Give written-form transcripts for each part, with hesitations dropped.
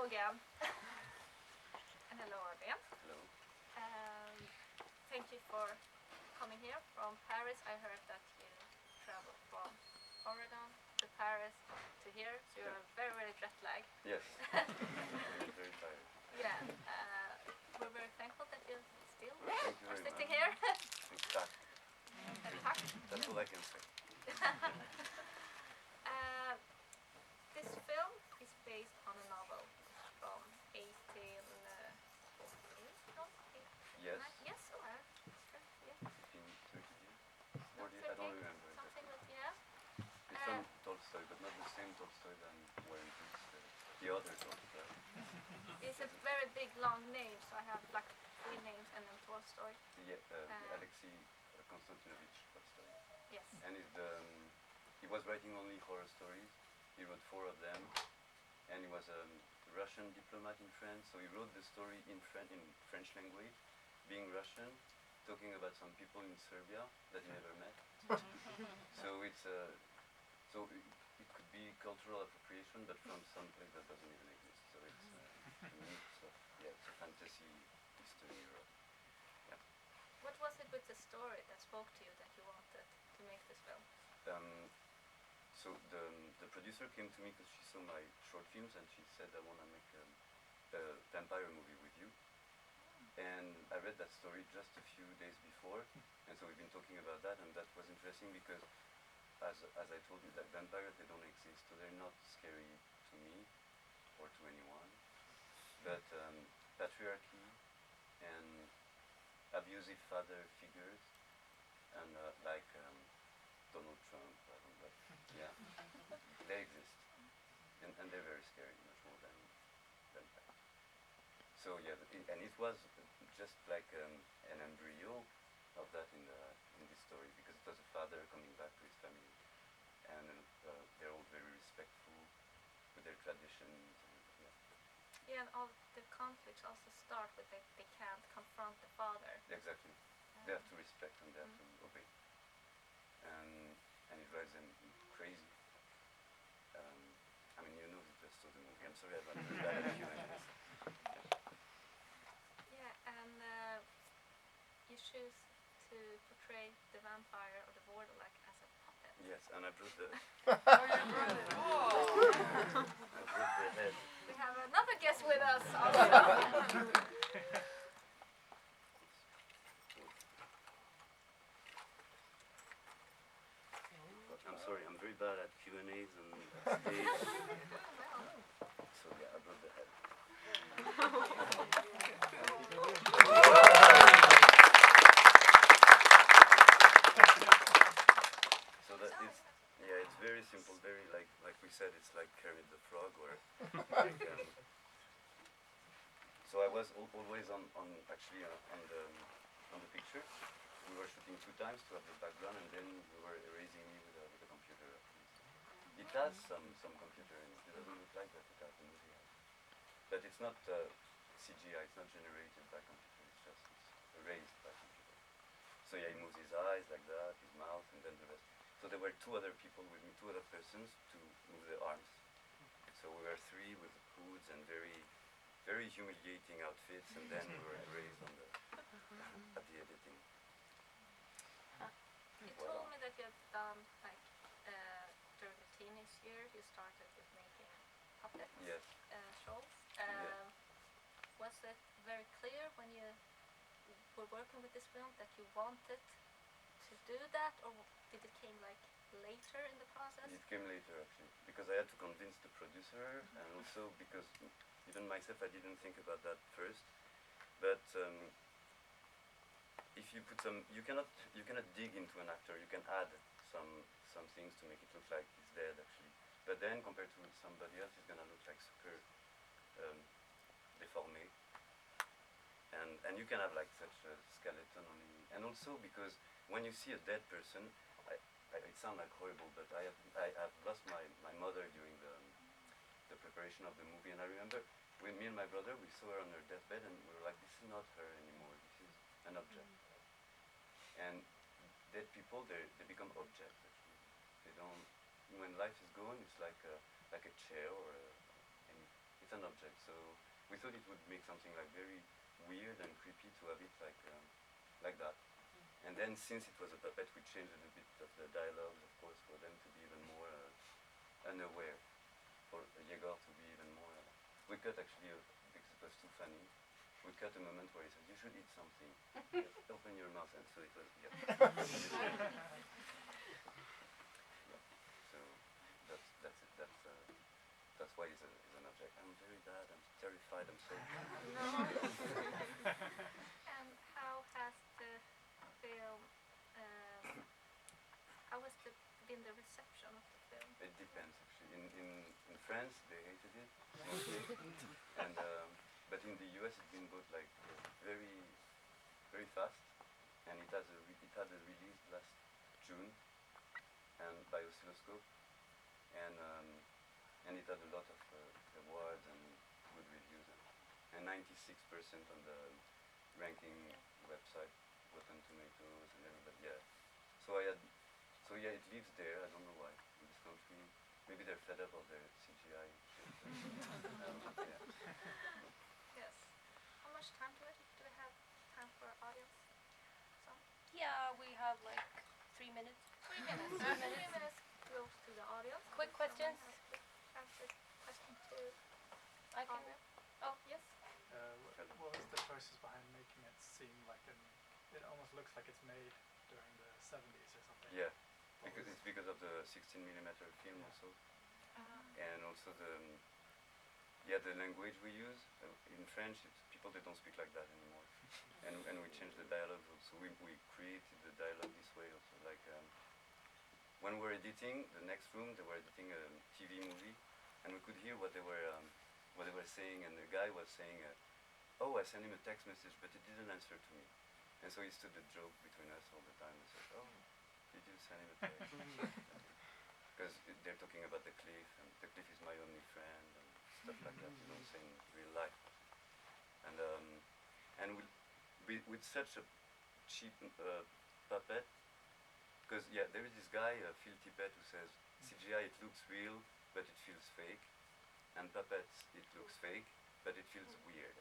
hello again. And hello, Adrien. Hello. Thank you for coming here from Paris. I heard that you traveled from Oregon to Paris to here, so you're very, very jet lagged. Yes. I'm very tired. Yeah. We're very thankful that you still Thank you are very sitting much. here. Exact. That's all I can say. This film is based on a novel from 1848. No? Yes. Yes, or yeah. 15, 30 years. No, 40 years. I don't 30, remember. something like yeah. It's from Tolstoy, but not the same Tolstoy than War and Peace. The other Tolstoy. It's a very big, long name, so I have like 3 names and then Tolstoy. Yeah, Alexei Konstantinovich Tolstoy. Yes. And he was writing only horror stories. He wrote 4 of them, and he was a Russian diplomat in France. So he wrote the story in French language, being Russian, talking about some people in Serbia that he never met. So it could be cultural appropriation, but from some place that doesn't even exist. So it's a mix of it's a fantasy Eastern Europe. Yeah. What was it with the story that spoke to you that you wanted to make this film? So the producer came to me because she saw my short films and she said, I want to make a vampire movie with you. And I read that story just a few days before, and so we've been talking about that, and that was interesting because, as I told you, that vampires, they don't exist, so they're not scary to me or to anyone. But patriarchy and abusive father figures, and like Donald Trump, I don't know, yeah, they exist, and they're very scary, much more than vampires. So yeah, and it was just like an embryo of that in this story, because it was a father coming back to his family, and they're all very respectful with their traditions. And, Yeah, and all the conflicts also start with they can't confront the father. exactly. They have to respect and they have to obey, and it drives them crazy. I mean, you know, you just saw the movie. I'm sorry, I'm very bad at you and this. Yeah, and you choose to portray the vampire or the Vourdalak as a puppet. Yes, and I brought the Oh, you brought it. I brought the head. We have another guest with us also. I'm sorry, I'm very bad at Q&As and stage. So yeah, I brought the head. So that it's very simple, very like we said, it's like Kermit the Frog, or like, so I was always actually on the picture. We were shooting 2 times to have the background, and then we were erasing me with a computer. It has some computer in it. It doesn't look like that. It has the movie has. But it's not CGI. It's not generated by computer. It's erased by computer. So yeah, he moves his eyes like that, his mouth, and then the rest. So there were 2 other people with me, 2 other persons to move their arms. So we were 3 with hoods and very, very humiliating outfits, and then we were erased at the editing. You told me that you had done like during the teenage years you started with making puppet Yes. shows. Yeah. Was it very clear when you were working with this film that you wanted to do that, or did it came like later in the process? It came later actually, because I had to convince the producer, and also because even myself I didn't think about that first. But if you put you cannot dig into an actor. You can add some things to make it look like he's dead actually. But then compared to somebody else, he's gonna look like super deformé. And you can have like such a skeleton only. And also because when you see a dead person, it sounds like horrible, but I've lost my mother during the preparation of the movie, and I remember when me and my brother, we saw her on her deathbed, and we were like, this is not her anymore, this is an object. And dead people, they become objects actually. They don't, when life is gone, it's like a chair or it's an object. So we thought it would make something like very weird and creepy to have it like that. And then since it was a puppet, we changed a little bit of the dialogue, of course, for them to be even more unaware, for Yegor to be even more. We cut actually, because it was too funny, we cut a moment where he said, "You should eat something. Open your mouth." And so it was, yeah. So that's it. That's why he's an object. I'm very bad. I'm terrified. I'm so. No. And how has the film? How has been the reception of the film? It depends actually. In France they hated it mostly, and but in the US it's been bought like very very fast, and it had a release last June, and by Oscilloscope, and it had a lot of awards and good reviews, and 96% on the ranking website, Rotten Tomatoes, and everybody. Yeah. So yeah, it lives there. I don't know why in this country. Maybe they're fed up of their CGI shit. Yeah. Yes. How much time do we have time for audience? Some? Yeah, we have like 3 minutes. 3 minutes. 3 minutes goes to the audience. Quick questions. Answer question to I can. audience. Oh, Yes. What was the process behind making it seem like it almost looks like it's made during the 70s or something? Yeah. Because of the 16mm film Yeah. also, and also the language we use in French. It's people that don't speak like that anymore, and we changed the dialogue also. We created the dialogue this way also. Like when we're editing the next room, they were editing a TV movie, and we could hear what they were saying, and the guy was saying, "Oh, I sent him a text message, but he didn't answer to me," and so he stood the joke between us all the time and said, "Oh, did you send him a text?" Because they're talking about the cliff, and the cliff is my only friend, and stuff like that, you know, saying real life. And with such a cheap puppet, because yeah, there is this guy, Phil Tippett, who says CGI it looks real, but it feels fake, and puppets it looks fake, but it feels weird.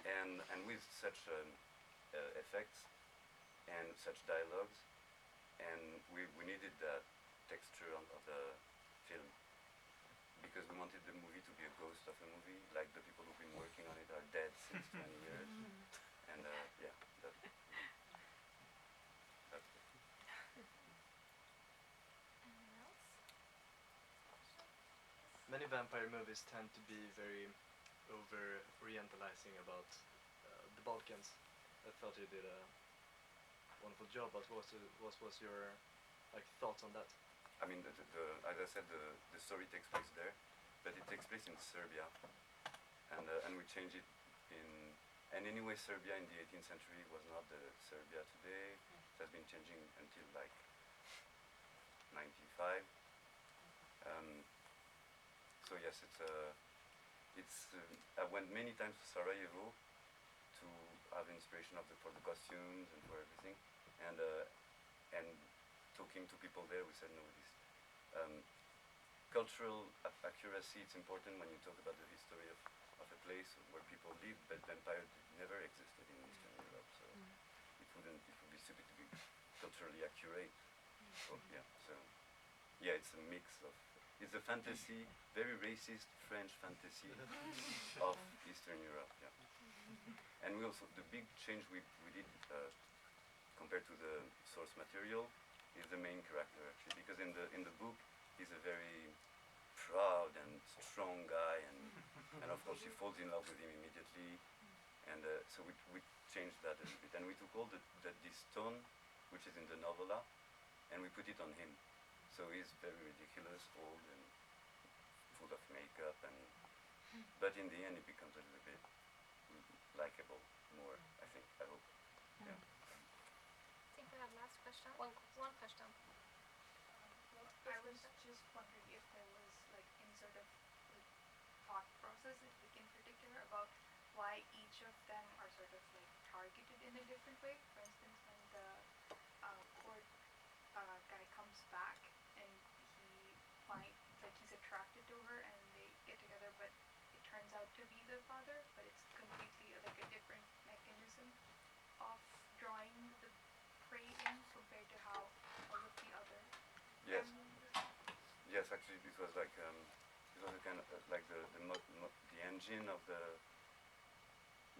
And with such effects and such dialogues, and we needed that texture of the film, because we wanted the movie to be a ghost of a movie, like the people who've been working on it are dead since 20 years, and yeah, that's it. Anyone else? Many vampire movies tend to be very over-orientalizing about the Balkans. I thought you did a wonderful job, but what was your thoughts on that? I mean, as I said, the story takes place there, but it takes place in Serbia, and we changed it and anyway, Serbia in the 18th century was not the Serbia today. It has been changing until like 95. So yes, I went many times to Sarajevo to have inspiration for the costumes and for everything, and talking to people there, we said no, this cultural accuracy. It's important when you talk about the history of a place where people live, but vampire never existed in Eastern Europe, so it would be stupid to be culturally accurate. So yeah, it's a mix of. It's a fantasy, very racist French fantasy of Eastern Europe. Yeah. And we also, the big change we did compared to the source material is the main character actually, because in the book he's a very proud and strong guy, and of course she falls in love with him immediately, and so we changed that a little bit, and we took all this tone which is in the novella, and we put it on him. So he's very ridiculous, old, and full of makeup, but in the end, it becomes a little bit likable more. I think. I hope. Yeah. I think we have last question. One question. I was just wondering if there was any sort of thought process, in particular, about why each of them are sort of targeted in a different way. For instance, when the court guy comes back and he's the father, but it's completely like a different mechanism of drawing the prey in compared to how all of the other Yes. movies. Yes, actually, it was like it was a kind of like the engine of the.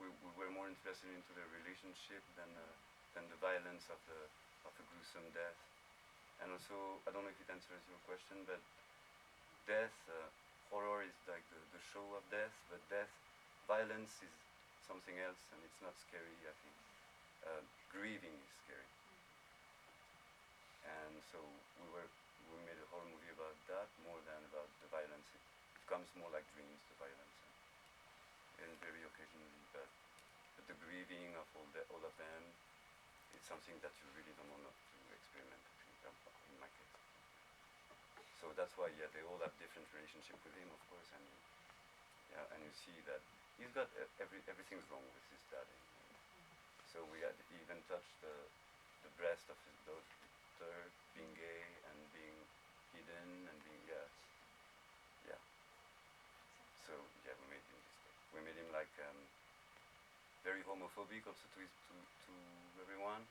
We were more interested into the relationship than the violence of a gruesome death. And also, I don't know if it answers your question, but death, horror is like the show of death, but violence is something else, and it's not scary. I think grieving is scary, and so we made a horror movie about that more than about the violence. It comes more like dreams, the violence, and very occasionally, but the grieving of all of them, it's something that you really don't want to experiment. I think in my case. So that's why, yeah, they all have different relationship with him, of course, and and you see that he's got everything's wrong with his dad. So we had even touched the breast of his daughter being gay and being hidden and being yeah. So yeah, we made him this way. We made him like very homophobic also to everyone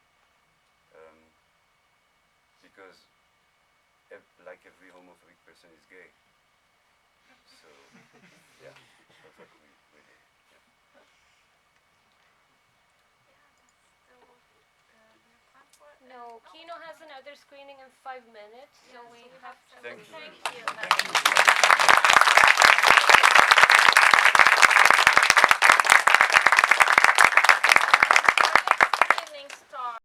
because like every homophobic person is gay. So yeah, that's what we did. Yeah. Yeah, that's still we have time for it. No, Kino has another screening in 5 minutes, so Yeah, we so we have have to. to. Thank you. Thank you.